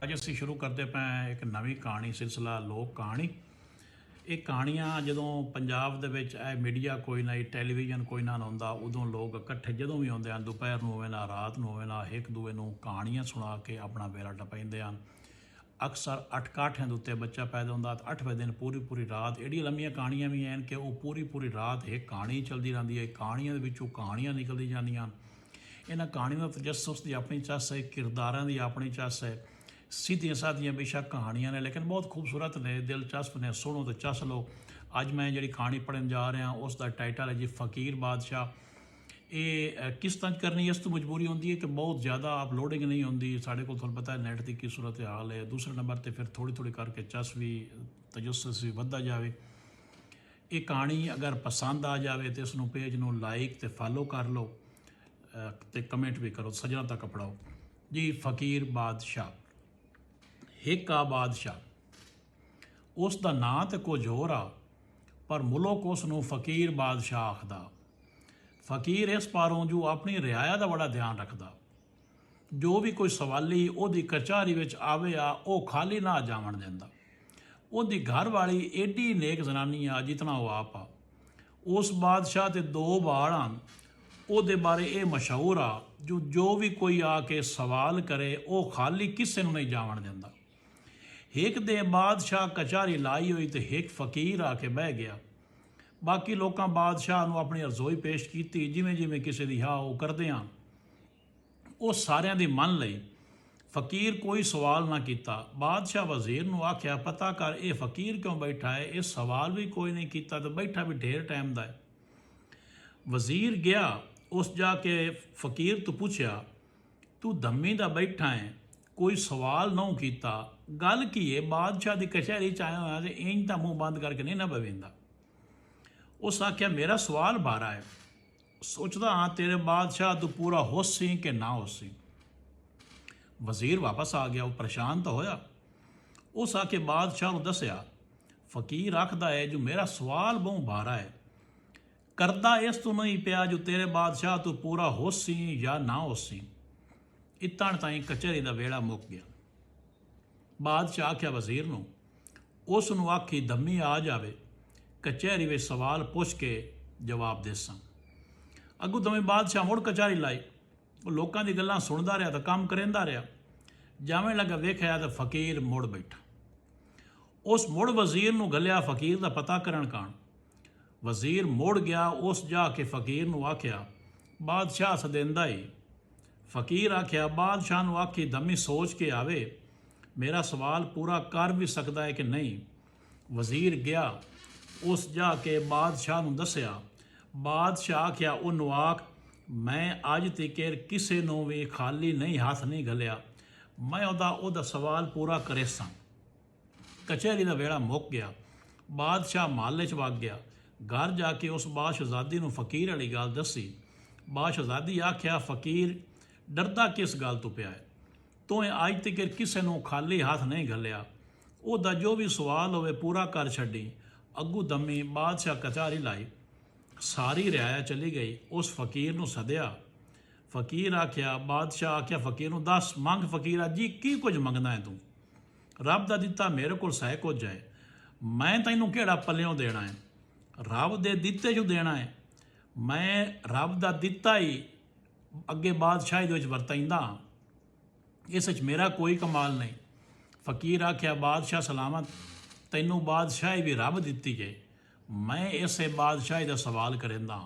ਅੱਜ ਅਸੀਂ ਸ਼ੁਰੂ ਕਰਦੇ ਪਏ ਇੱਕ ਨਵੀਂ ਕਹਾਣੀ ਸਿਲਸਿਲਾ ਲੋਕ ਕਹਾਣੀ। ਇਹ ਕਹਾਣੀਆਂ ਜਦੋਂ ਪੰਜਾਬ ਦੇ ਵਿੱਚ ਇਹ ਮੀਡੀਆ ਕੋਈ ਨਾ ਟੈਲੀਵਿਜ਼ਨ ਕੋਈ ਨਾ ਆਉਂਦਾ, ਉਦੋਂ ਲੋਕ ਇਕੱਠੇ ਜਦੋਂ ਵੀ ਆਉਂਦੇ ਹਨ, ਦੁਪਹਿਰ ਨੂੰ ਹੋਵੇ ਨਾ ਰਾਤ ਨੂੰ ਹੋਵੇ ਨਾ, ਇੱਕ ਦੂਏ ਨੂੰ ਕਹਾਣੀਆਂ ਸੁਣਾ ਕੇ ਆਪਣਾ ਵੇਲਾ ਟਪਾਉਂਦੇ ਹਨ। ਅਕਸਰ 8 ਕਾਠਿਆਂ ਦੇ ਉੱਤੇ ਬੱਚਾ ਪੈਦਾ ਹੁੰਦਾ ਤਾਂ 8ਵੇਂ ਦਿਨ ਪੂਰੀ ਰਾਤ ਐਡੀਆਂ ਲੰਮੀਆਂ ਕਹਾਣੀਆਂ ਵੀ ਹਨ ਕਿ ਉਹ ਪੂਰੀ ਰਾਤ ਇੱਕ ਕਹਾਣੀ ਚੱਲਦੀ ਰਹਿੰਦੀ ਹੈ। ਕਹਾਣੀਆਂ ਦੇ ਵਿੱਚੋਂ ਕਹਾਣੀਆਂ ਨਿਕਲਦੀ ਜਾਂਦੀਆਂ ਹਨ। ਇਹਨਾਂ ਕਹਾਣੀਆਂ ਦਾ ਤਜੱਸੁਸ ਦੀ ਆਪਣੀ ਚੱਸ ਹੈ, ਕਿਰਦਾਰਾਂ ਦੀ ਆਪਣੀ ਚੱਸ ਹੈ। सीधियां साधियां बेशक कहानियां ने लेकिन बहुत खूबसूरत ने, दिलचस्प ने, सुनो तो चस लो। अज मैं जी कहानी पढ़न जा रहा उसका टाइटल है जी फकीर बादशाह। ये किस तरह करनी इस तो मजबूरी होती है कि बहुत ज़्यादा अपलोडिंग नहीं होती साढ़े को, थोड़ा पता है नैट की की सूरत हाल है। दूसरे नंबर पर फिर थोड़ी करके चस भी तजस्सुस भी बढ़ता जाए। ये कहानी अगर पसंद आ जाए तो इसनों पेज में लाइक तो फॉलो कर लो तो कमेंट भी करो, सजना तक पढ़ाओ जी। फकीर बादशाह। एक आ बादशाह उसका नां तो कुछ होर आ, पर मुल्क उसनूं फकीर बादशाह आखदा। फकीर इस पारों जो अपनी रियाया का बड़ा ध्यान रखदा। जो भी कोई सवाली उहदी कचहरी विच आवे आ वो खाली ना जावन दिंदा। उहदी घर वाली एडी नेक जनानी आ जितना वो आप आ। उस बादशाह ते 2 बाल हन। उहदे बारे ये मशहूर आ जो भी कोई आके सवाल करे वो खाली किसी नूं नहीं जावन दिंदा। एक दे बादशाह कचहरी लाई हुई तो एक फकीर आके बह गया। बाकी लोगों बादशाह नूं अपनी रजोई पेश की जिमें किसी की हा वो करते हैं, वो सारियां दी मन लई। फकीर कोई सवाल ना किया। बादशाह वजीर नूं आख्या पता कर ये फकीर क्यों बैठा है, ये सवाल भी कोई नहीं किया तो बैठा भी ढेर टाइम का है। वजीर गया, उस जाके फकीर तो पूछया तू धम्मी दा बैठा है, कोई सवाल ना किया, गल की है? बादशाह की कचहरी च आया होया तो इंज तो मूँह बंद करके नहीं ना बवेंदा। उस आख्या मेरा सवाल बारा है, सोचता हाँ तेरे बादशाह तू पूरा होसी कि ना होसी। वजीर वापस आ गया, वो परेशान तो होया। उस आके बादशाह को दसिया। फकीर आखदा है जो मेरा सवाल बहु बारा है, करदा इस तो नहीं पिया जो तेरे बादशाह तू पूरा होसी या ना होसी। इतण ताईं कचहरी का वेड़ा मुक गया। बादशाह आख्या वजीर नूं उसनूं आखी धम्मी आ जावे, कचहरी में सवाल पुछ के जवाब देसां। अगू दमें बादशाह मुड़ कचहरी लाई। वो लोगों की गल्लां सुनदा रहा तो काम करेंदा रहा। जावें लगा वेख्या तो फकीर मुड़ बैठा। उस मुड़ वजीर नूं घल्लिया फकीर का पता करन काण। वजीर मुड़ गया, उस जाके फकीर नूं आख्या बादशाह सदेंदा ही। फकीर आख्या बादशाह नूं आखी धम्मी सोच के आवे, मेरा सवाल पूरा कर भी सकता है कि नहीं। वजीर गया, उस जाके बादशाह नूं दसिया। बादशाह आख्या उन्होंने आख मैं अज तक किसी नूं भी खाली नहीं हाथ नहीं घलिया, मैं उहदा सवाल पूरा करे सां। कचहरी का वेड़ा मुक गया। बादशाह महल च वग गया। घर जाके उस बादशहजादी नूं फकीर वाली गल दसी। बादशहजादी आख्या फकीर डरदा किस गल तो पिया है, तो अज तक किसी नूं खाली हाथ नहीं घलिया, उहदा जो भी सवाल होवे पूरा कर छड्डी। अगू दमी बादशाह कचहरी लाई, सारी रियाया चली गई। उस फकीर नूं सदिया। फकीर आख्या बादशाह आख्या फकीर नूं दस मंग। फकीर जी की कुछ मंगदा है तू? रब दा दिता मेरे को सह कुछ है, मैं तैनूं किहड़ा पल्लियों देना है? रब दे दिते जो देना है। मैं रब दा दिता ही अगे बादशाही दे विच वरताइंदा, इस मेरा कोई कमाल नहीं। फकीर आख्या बादशाह सलामत, तैनूं बादशाही भी रब दिती है, मैं इस बादशाही का सवाल करेंदा।